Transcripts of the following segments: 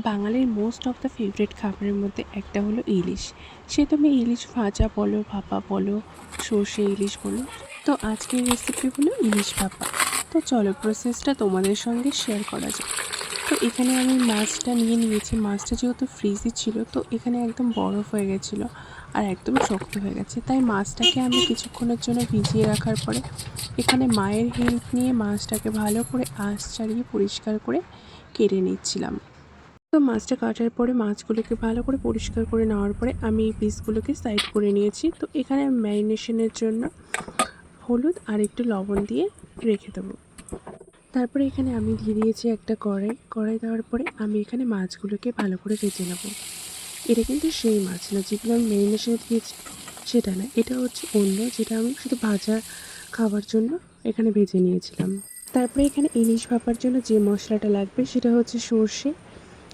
বাঙালির most of the favourite খাবারের মধ্যে একটা হলো ইলিশ। সে তুমি ইলিশ ভাজা বলো, ভাপা বলো, সর্ষে ইলিশ বলো। তো আজকের রেসিপি হলো ইলিশ ভাপা। তো চলো প্রসেসটা তোমাদের সঙ্গে শেয়ার করা যাক। তো এখানে আমি মাছটা নিয়ে নিয়েছি। মাছটা যেহেতু ফ্রিজে ছিল, তো এখানে একদম বরফ হয়ে গেছিলো আর একদম শক্ত হয়ে গেছে। তাই মাছটাকে আমি কিছুক্ষণের জন্য ভিজিয়ে রাখার পরে এখানে মায়ের হেল্প নিয়ে মাছটাকে ভালো করে আঁশ ছাড়িয়ে পরিষ্কার করে কেটে নিচ্ছিলাম। তো মাছটা কাটার পরে মাছগুলোকে ভালো করে পরিষ্কার করে নেওয়ার পরে আমি এই পিসগুলোকে সাইড করে নিয়েছি। তো এখানে ম্যারিনেশনের জন্য হলুদ আর একটু লবণ দিয়ে রেখে দেবো। তারপরে এখানে আমি দিয়ে দিয়েছি একটা কড়াই দেওয়ার পরে আমি এখানে মাছগুলোকে ভালো করে ভেজে নেব। এটা কিন্তু সেই মাছ না যেগুলো আমি ম্যারিনেশনে দিয়েছি, সেটা না, এটা হচ্ছে অন্য, যেটা আমি শুধু ভাজা খাওয়ার জন্য এখানে ভেজে নিয়েছিলাম। তারপরে এখানে ইলিশ ভাপার জন্য যে মশলাটা লাগবে সেটা হচ্ছে সর্ষে,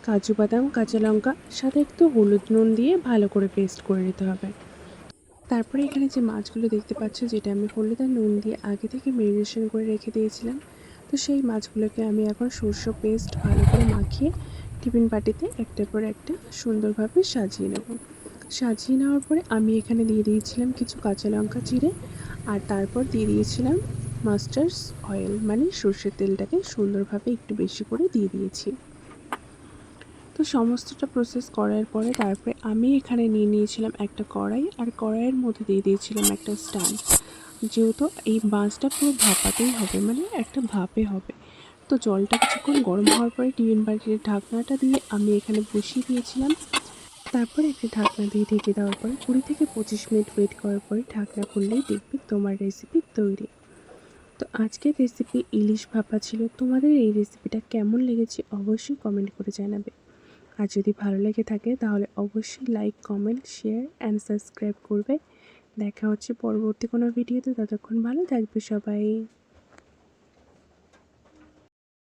কাজু বাদাম, কাঁচা লঙ্কা, সাথে একটু হলুদ নুন দিয়ে ভালো করে পেস্ট করে নিতে হবে। তারপরে এখানে যে মাছগুলো দেখতে পাচ্ছ, যেটা আমি হলুদ আর নুন দিয়ে আগে থেকে ম্যারিনেশন করে রেখে দিয়েছিলাম, তো সেই মাছগুলোকে আমি এখন সর্ষে পেস্ট ভালো করে মাখিয়ে টিফিন বাটিতে একটার পর একটা সুন্দরভাবে সাজিয়ে নেব। সাজিয়ে নেওয়ার পরে আমি এখানে দিয়ে দিয়েছিলাম কিছু কাঁচা লঙ্কা চিড়ে, আর তারপর দিয়ে দিয়েছিলাম মাস্টার্ড অয়েল, মানে সর্ষের তেলটাকে সুন্দরভাবে একটু বেশি করে দিয়ে দিয়েছি। তো সমস্তটা প্রসেস করার পরে তারপরে আমি এখানে নিয়ে নিয়েছিলাম একটা কড়াই, আর কড়াইয়ের মধ্যে দিয়ে দিয়েছিলাম একটা স্ট্যান্ড। যেহেতু এই মাছটা পুরো ভাপাতেই হবে, মানে একটা ভাপে হবে, তো জলটা কিছুক্ষণ গরম হওয়ার পরে টিফিন বাটির ঢাকনাটা দিয়ে আমি এখানে বসিয়ে দিয়েছিলাম। তারপরে একটা ঢাকনা দিয়ে ঢেকে দেওয়ার পরে 20 থেকে 25 মিনিট ওয়েট করার পরে ঢাকনা খুললেই দেখবে তোমার রেসিপি তৈরি। তো আজকের রেসিপি ইলিশ ভাপা ছিল। তোমাদের এই রেসিপিটা কেমন লেগেছে অবশ্যই কমেন্ট করে জানাবে। আর যদি ভালো লেগে থাকে তাহলে অবশ্যই like, comment, share and subscribe করবে। দেখা হচ্ছে পরবর্তী কোনো ভিডিওতে। ততক্ষণ ভালো থাকবে সবাই।